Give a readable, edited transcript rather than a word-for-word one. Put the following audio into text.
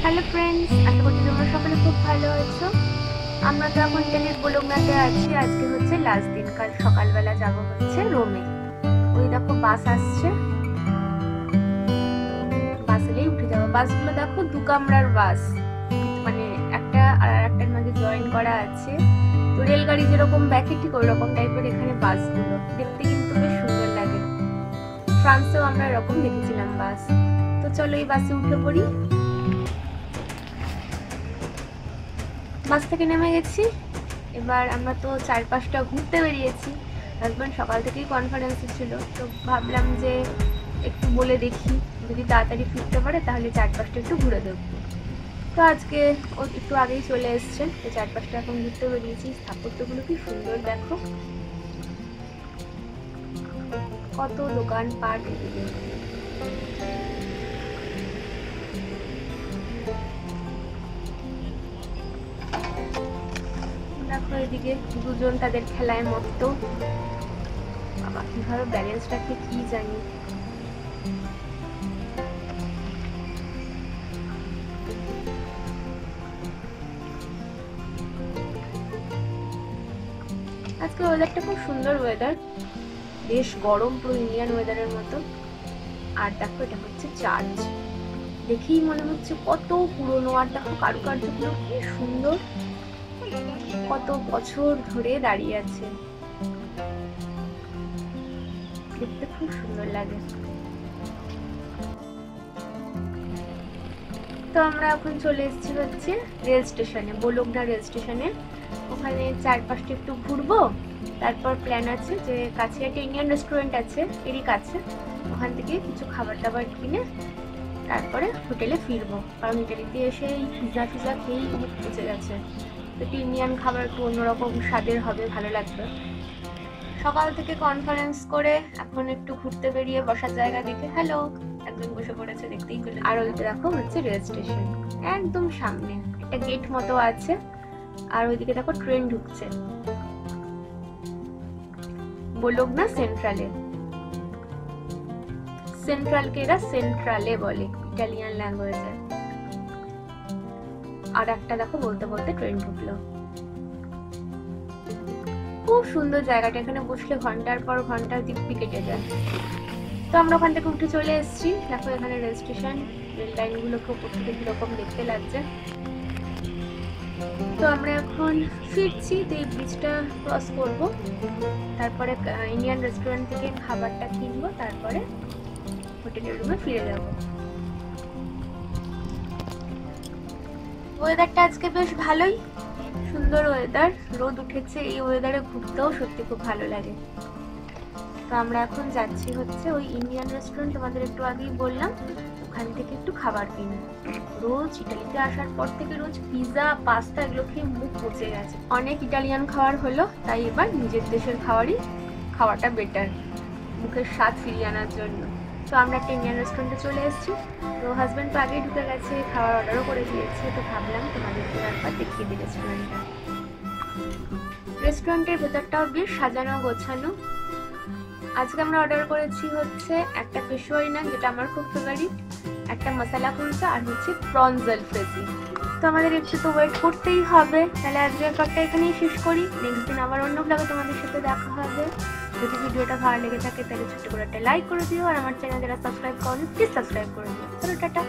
Hello friends, আশা করছি তোমরা সকলে খুব ভালো আছো। আমরা তো এখন ইতালির বোলোগনাতে আছি। আজকে হচ্ছে লাস্ট দিন, কাল সকালবেলা যাব হচ্ছে রোমে। ওই দেখো বাস আসছে, বাসেই উঠে যাবো। বাসগুলো দেখো দু কামরার বাস, মানে একটা আর একটার মাঝে জয়েন করা আছে। তো রেলগাড়ি যেরকম ব্যাকে ঠিক ওই রকম টাইপের এখানে বাসগুলো দেখতে কিন্তু বেশ সুন্দর লাগে। ফ্রান্সেও আমরা এরকম দেখেছিলাম বাস। তো চলো এই বাসে উঠে পড়ি। বাস থেকে নেমে গেছি। এবার আমরা তো 4-5টা ঘুরতে বেরিয়েছি। হাজব্যান্ড সকাল থেকেই কনফারেন্সে ছিল, তো ভাবলাম যে একটু বলে দেখি, যদি তাড়াতাড়ি ফিরতে পারে তাহলে 4-5টা একটু ঘুরে দেবো। তো আজকে ও একটু আগেই চলে এসছে, তো 4-5টা এখন ঘুরতে বেরিয়েছি। স্থাপত্যগুলো কি সুন্দর দেখো, কত দোকান পাট এদিকে। দেখো এদিকে দুজন তাদের খেলায় মস্ত। বাবা কিভাবে ব্যালেন্স রাখে কি জানি। আজকে ওয়েদারটা খুব সুন্দর ওয়েদার, বেশ গরম, পুরো ইন্ডিয়ান ওয়েদারের মতো। আর দেখো এটা হচ্ছে চার্চ, দেখেই মনে হচ্ছে কত পুরনো। আর দেখো কারুকার্যগুলো কি সুন্দর, কত বছর ধরে দাঁড়িয়ে আছে, দেখতে খুব সুন্দর লাগে। তো আমরা এখন চলে এসেছি হচ্ছে রেল স্টেশনে, বোলোগনা রেল স্টেশনে। ওখানে 4-5টা একটু ঘুরবো। তারপর প্ল্যান আছে যে কাছে একটা ইন্ডিয়ান রেস্টুরেন্ট আছে, এরই কাছে, ওখান থেকে কিছু খাবার দাবার কিনে তারপরে হোটেলে ফিরবো। কারণ ইটালিতে এসে এই পিজা খেয়েই মুখ পচে গেছে। তো ইন্ডিয়ান খাবার একটু অন্যরকম স্বাদের হবে, ভালো লাগবে। সকাল থেকে কনফারেন্স করে এখন একটু ঘুরতে বেরিয়ে বসার জায়গা দেখে, হ্যালো, একজন বসে পড়েছে, দেখতেই পেলে। আর ওইটা দেখো হচ্ছে রেল স্টেশন, একদম সামনে একটা গেট মতো আছে। আর ওইদিকে দেখো ট্রেন ঢুকছে বোলোগনা সেন্ট্রালে। সেন্ট্রালকে এরা সেন্ট্রালে বলে ইটালিয়ান ল্যাঙ্গুয়েজে। আর একটা দেখো বলতে বলতে ট্রেন ঢুকলো। খুব সুন্দর জায়গাটা, এখানে বসলে ঘন্টার পর ঘন্টা দিব্যি কেটে যায়। তো আমরা ওখান থেকে উঠে চলে এসেছি। দেখো এখানে রেল স্টেশন, রেল লাইনগুলোকে উপর থেকে কিরকম দেখতে লাগছে। তো আমরা এখন ফিরছি, তো এই ব্রিজটা ক্রস করব, তারপরে ইন্ডিয়ান রেস্টুরেন্ট থেকে খাবারটা কিনবো, তারপরে হোটেলের রুমে ফিরে যাব। ওয়েদারটা আজকে বেশ ভালোই, সুন্দর ওয়েদার, রোদ উঠেছে। এই ওয়েদারে ঘুরতেও সত্যি খুব ভালো লাগে। তো আমরা এখন যাচ্ছি হচ্ছে ওই ইন্ডিয়ান রেস্টুরেন্ট, তোমাদের একটু আগেই বললাম, ওখান থেকে একটু খাবার কিনে। রোজ ইটালিতে আসার পর থেকে রোজ পিজা পাস্তা এগুলো খেয়ে মুখ পচে গেছে। অনেক ইটালিয়ান খাবার হলো, তাই এবার নিজের দেশের খাওয়াটা বেটার, মুখের স্বাদ ফিরিয়ে আনার জন্য। তো আমরা একটা ইন্ডিয়ান রেস্টুরেন্টে চলে এসেছি। তো হাজব্যান্ড তো আগেই ঢুকে গেছে, খাবার অর্ডারও করে দিয়েছে। তো ভাবলাম তোমাদেরকে একবার দেখিয়ে দিই রেস্টুরেন্টটা। রেস্টুরেন্টের ভেতরটাও বেশ সাজানো গোছানো। আজকে আমরা অর্ডার করেছি হচ্ছে একটা পেশোয়ারি নান, যেটা আমার খুব ফেভারিট, একটা মশলা কুলচা, আর হচ্ছে প্রনস আলফ্রেজি। তো আমাদের একটু তো ওয়েট করতেই হবে। তাহলে আজকের ব্লগটা এখানেই শেষ করি। নেক্সট দিন আবার অন্য ব্লগে তোমাদের সাথে দেখা হবে। যদি ভিডিওটা ভালো লেগে থাকে তাহলে ছোট্ট করে একটা লাইক করে দিও, আর আমার চ্যানেল যারা সাবস্ক্রাইব করো প্লিজ সাবস্ক্রাইব করে দিও। চলো টাটা।